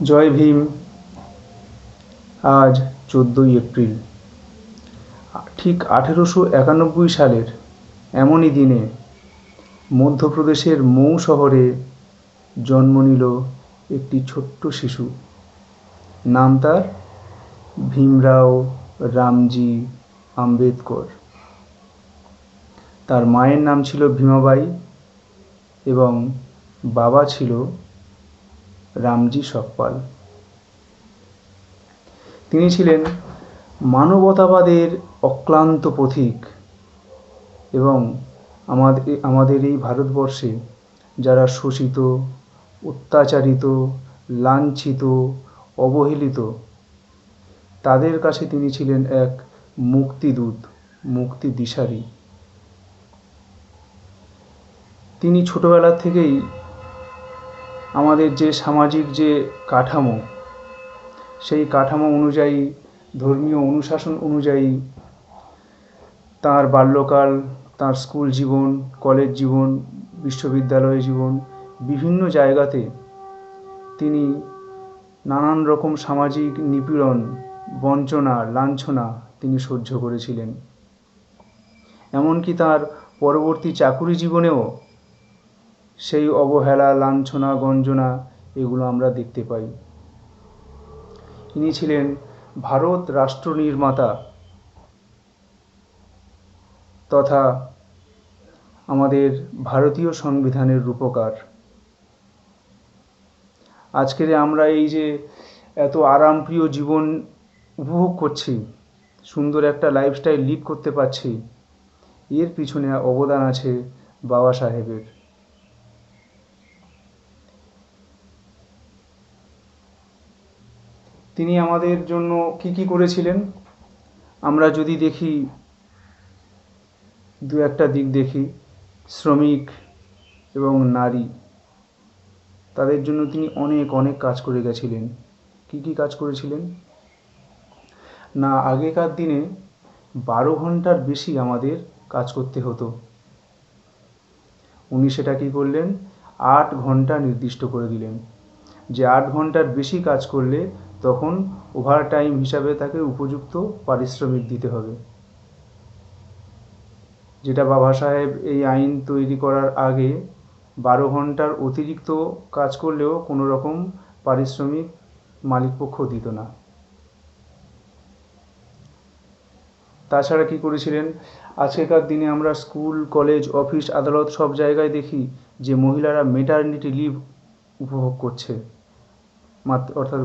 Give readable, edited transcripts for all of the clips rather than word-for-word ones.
জয় ভীম। আজ 14ই এপ্রিল। ঠিক 1891 সালের এমনই দিনে মধ্যপ্রদেশের মৌ শহরে জন্ম নিল একটি ছোট্ট শিশু। নাম তার ভীমরাও রামজি আম্বেদকর। তার মায়ের নাম ছিল ভীমাবাই এবং বাবা ছিল রামজি সকপাল। তিনি ছিলেন মানবতাবাদের অক্লান্ত পথিক এবং আমাদের এই ভারতবর্ষে যারা শোষিত, অত্যাচারিত, লাঞ্ছিত, অবহেলিত, তাদের কাছে তিনি ছিলেন এক মুক্তিদূত, মুক্তি দিশারি। তিনি ছোটবেলা থেকেই আমাদের যে সামাজিক যে কাঠামো, সেই কাঠামো অনুযায়ী, ধর্মীয় অনুশাসন অনুযায়ী তাঁর বাল্যকাল, তাঁর স্কুল জীবন, কলেজ জীবন, বিশ্ববিদ্যালয় জীবন, বিভিন্ন জায়গাতে তিনি নানান রকম সামাজিক নিপীড়ন, বঞ্চনা, লাঞ্ছনা তিনি সহ্য করেছিলেন। এমনকি তাঁর পরবর্তী চাকুরি জীবনেও সেই অবহেলা, লাঞ্ছনা, গঞ্জনা এগুলো আমরা দেখতে পাই। ইনি ছিলেন ভারত রাষ্ট্র নির্মাতা তথা আমাদের ভারতীয় সংবিধানের রূপকার। আজকের আমরা এই যে এত আরামপ্রিয় জীবন উপভোগ করছি, সুন্দর একটা লাইফস্টাইল লিড করতে পারছি, এর পিছনে অবদান আছে বাবা সাহেবের। তিনি আমাদের জন্য কি কি করেছিলেন আমরা যদি দেখি, দু একটা দিক দেখি। শ্রমিক এবং নারী, তাদের জন্য তিনি অনেক অনেক কাজ করে গেছিলেন। কি কি কাজ করেছিলেন না, আগেকার দিনে 12 ঘন্টার বেশি আমাদের কাজ করতে হতো। উনি সেটা কি করলেন, 8 ঘন্টা নির্দিষ্ট করে দিলেন যে 8 ঘন্টার বেশি কাজ করলে তখন ওভারটাইম হিসাবে তাকে উপযুক্ত পারিশ্রমিক দিতে হবে। যেটা বাবা সাহেব এই আইন তৈরি করার আগে 12 ঘন্টার অতিরিক্ত কাজ করলেও কোনো রকম পারিশ্রমিক মালিকপক্ষ দিত না। তাছাড়া কি করেছিলেন, আজকেকার দিনে আমরা স্কুল, কলেজ, অফিস, আদালত সব জায়গায় দেখি যে মহিলারা মেটারনিটি লিভ উপভোগ করছে, অর্থাৎ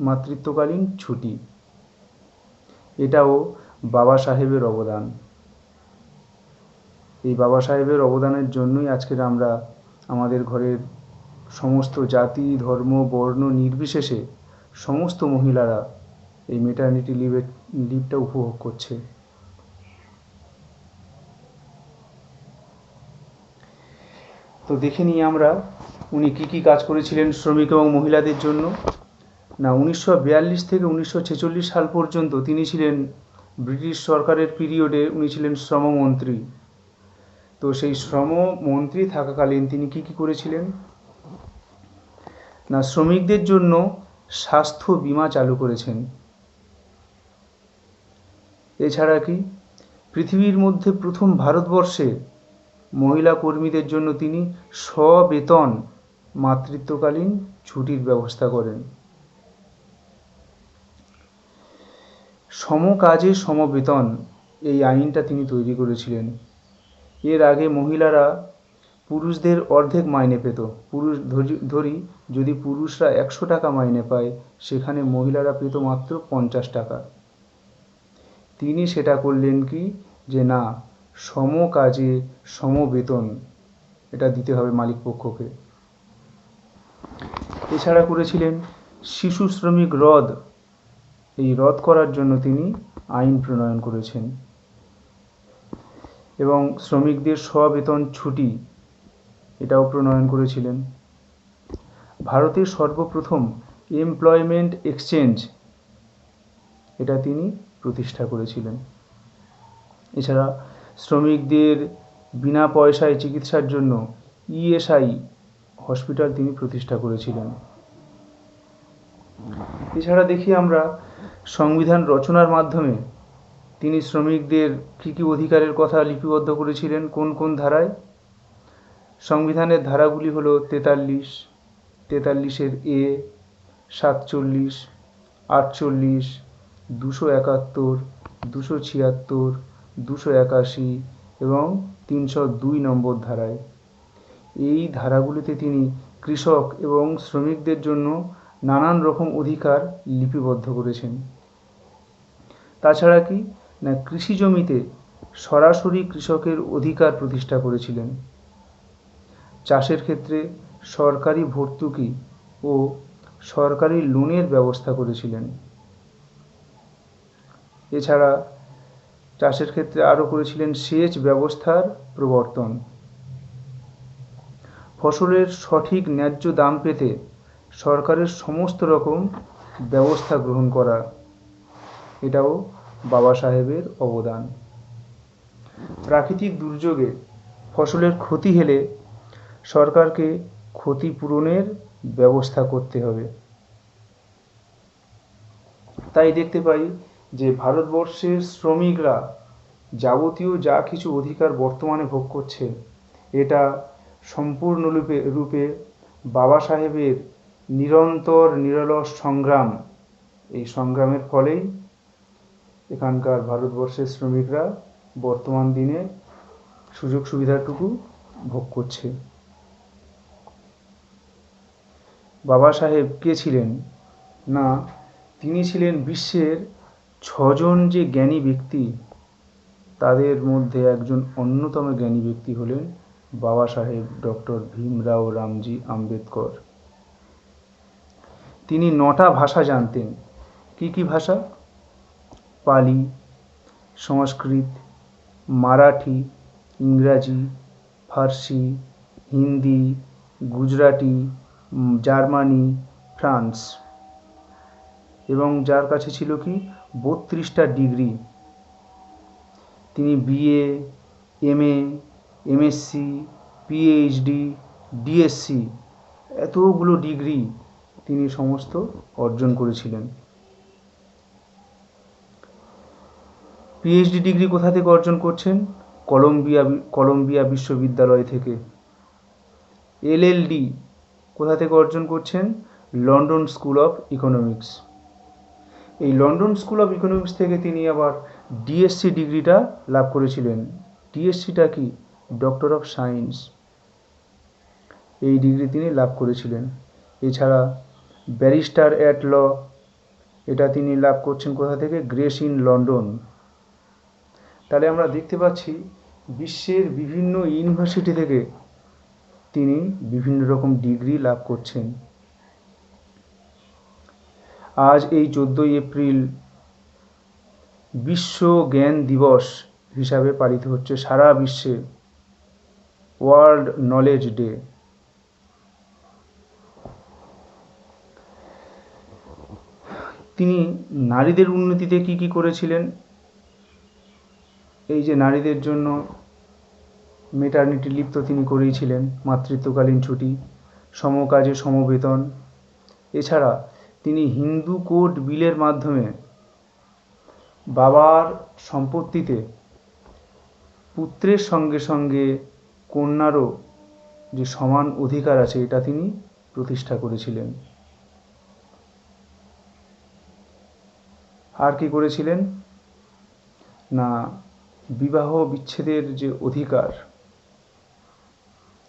মাতৃত্বকালীন ছুটি। এটাও বাবা সাহেবের অবদান। এই বাবা সাহেবের অবদানের জন্যই আজকের আমরা আমাদের ঘরের সমস্ত জাতি, ধর্ম, বর্ণ নির্বিশেষে সমস্ত মহিলারা এই মেটারনিটি লিভটা উপভোগ করছে। তো দেখে নিই আমরা উনি কি কি কাজ করেছিলেন শ্রমিক এবং মহিলাদের জন্য। না, 1942 থেকে 1946 সাল পর্যন্ত তিনি ছিলেন ব্রিটিশ সরকারের পিরিয়ডে, উনি ছিলেন শ্রমমন্ত্রী। তো সেই শ্রমমন্ত্রী থাকাকালীন তিনি কি কি করেছিলেন না, শ্রমিকদের জন্য স্বাস্থ্য বীমা চালু করেছেন। এছাড়া কি, পৃথিবীর মধ্যে প্রথম ভারতবর্ষে মহিলা কর্মীদের জন্য তিনি সবেতন মাতৃত্বকালীন ছুটির ব্যবস্থা করেন। সমকাজে সমবেতন এই আইনটা তিনি তৈরি করেছিলেন। এর আগে মহিলারা পুরুষদের অর্ধেক মাইনে পেত। ধরি যদি পুরুষরা 100 টাকা মাইনে পায়, সেখানে মহিলারা পেত মাত্র 50 টাকা। তিনি সেটা করলেন কি, যে না, সমকাজে সমবেতন এটা দিতে হবে মালিকপক্ষকে। এছাড়া করেছিলেন শিশু শ্রমিক রদ। এই রদ করার জন্য তিনি আইন প্রণয়ন করেছেন। এবং শ্রমিকদের সবেতন ছুটি এটাও প্রণয়ন করেছিলেন। ভারতের সর্বপ্রথম এমপ্লয়মেন্ট এক্সচেঞ্জ এটা তিনি প্রতিষ্ঠা করেছিলেন। এছাড়া শ্রমিকদের বিনা পয়সায় চিকিৎসার জন্য ইএসআই হসপিটাল তিনি প্রতিষ্ঠা করেছিলেন। এছাড়া দেখি আমরা সংবিধান রচনার মাধ্যমে তিনি শ্রমিকদের কী কী অধিকারের কথা লিপিবদ্ধ করেছিলেন, কোন কোন ধারায়। সংবিধানের ধারাগুলি হলো 43, 43-এর এ, 47, 48, 271, 276, 281 এবং 302 নম্বর ধারায়। এই ধারাগুলিতে তিনি কৃষক এবং শ্রমিকদের জন্য নানান রকম অধিকার লিপিবদ্ধ করেছেন। তাছাড়া কি না, কৃষি জমিতে সরাসরি কৃষকের অধিকার প্রতিষ্ঠা করেছিলেন। চাষের ক্ষেত্রে সরকারি ভর্তুকি ও সরকারি লোনের ব্যবস্থা করেছিলেন। এছাড়া চাষের ক্ষেত্রে আরও করেছিলেন সেচ ব্যবস্থার প্রবর্তন। ফসলের সঠিক ন্যায্য দাম পেতে সরকারের সমস্ত রকম ব্যবস্থা গ্রহণ করা, এটাও বাবা সাহেবের অবদান। প্রাকৃতিক দুর্যোগে ফসলের ক্ষতি হলে সরকারকে ক্ষতিপূরণের ব্যবস্থা করতে হবে। তাই দেখতে পাই যে ভারতবর্ষের শ্রমিকরা যাবতীয় যা কিছু অধিকার বর্তমানে ভোগ করছে, এটা সম্পূর্ণরূপে বাবা সাহেবের নিরন্তর নিরলস সংগ্রাম, এই সংগ্রামের ফলেই এখানকার ভারতবর্ষের শ্রমিকরা বর্তমান দিনে সুযোগ সুবিধাটুকু ভোগ করছে। বাবা সাহেব কে ছিলেন? না, তিনি ছিলেন বিশ্বের 6জন যে জ্ঞানী ব্যক্তি, তাদের মধ্যে একজন অন্যতম জ্ঞানী ব্যক্তি হলেন বাবা সাহেব ডক্টর ভীমরাও রামজি আম্বেদকর। তিনি 9টা ভাষা জানতেন। কি কি ভাষা? পালি, সংস্কৃত, মারাঠি, ইংরাজি, ফার্সি, হিন্দি, গুজরাটি, জার্মানি, ফ্রান্স। এবং যার কাছে ছিল কি 32টা ডিগ্রি। তিনি BA, MA, MSc, PhD, DSc, এতগুলো ডিগ্রি তিনি সমস্ত অর্জন করেছিলেন। পিএইচডি ডিগ্রি কোথা থেকে অর্জন করছেন? কলম্বিয়া বিশ্ববিদ্যালয় থেকে। এলএলডি কোথা থেকে অর্জন করছেন? London school of economics. এই লন্ডন স্কুল অফ ইকোনমিক্স থেকে তিনি আবার ডিএসসি ডিগ্রিটা লাভ করেছিলেন। ডিএসসিটা কি? Doctor of science. এই ডিগ্রি তিনি লাভ করেছিলেন। এছাড়া ব্যারিস্টার অ্যাট ল, এটা তিনি লাভ করছেন কোথা থেকে? Grace in London. তাহলে আমরা দেখতে পাচ্ছি বিশ্বের বিভিন্ন ইউনিভার্সিটি থেকে তিনি বিভিন্ন রকম ডিগ্রি লাভ করছেন। আজ এই 14ই এপ্রিল বিশ্ব জ্ঞান দিবস হিসাবে পালিত হচ্ছে সারা বিশ্বে, ওয়ার্ল্ড নলেজ ডে। তিনি নারীদের উন্নতিতে কি কি করেছিলেন? এই যে নারীদের জন্য মেটারনিটি লিভ তো তিনি করেইছিলেন, মাতৃত্বকালীন ছুটি, সমকাজে সমবেতন। এছাড়া তিনি হিন্দু কোড বিলের মাধ্যমে বাবার সম্পত্তিতে পুত্রের সঙ্গে সঙ্গে কন্যারও যে সমান অধিকার আছে, এটা তিনি প্রতিষ্ঠা করেছিলেন। আর কি করেছিলেন? না, বিবাহ বিচ্ছেদের যে অধিকার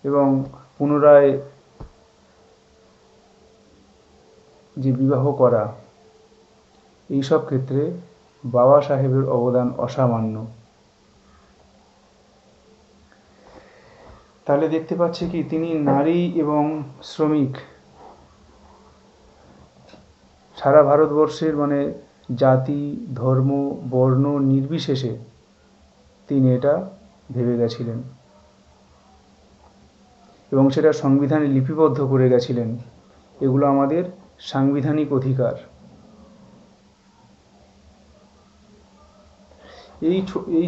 এবং পুনরায় যে বিবাহ করা, এইসব ক্ষেত্রে বাবা সাহেবের অবদান অসামান্য। তাহলে দেখতে পাচ্ছি কি তিনি নারী এবং শ্রমিক সারা ভারতবর্ষের মানে জাতি, ধর্ম, বর্ণ নির্বিশেষে তিনি এটা ভেবে গেছিলেন এবং সেটা সংবিধানে লিপিবদ্ধ করে গেছিলেন। এগুলো আমাদের সাংবিধানিক অধিকার। এই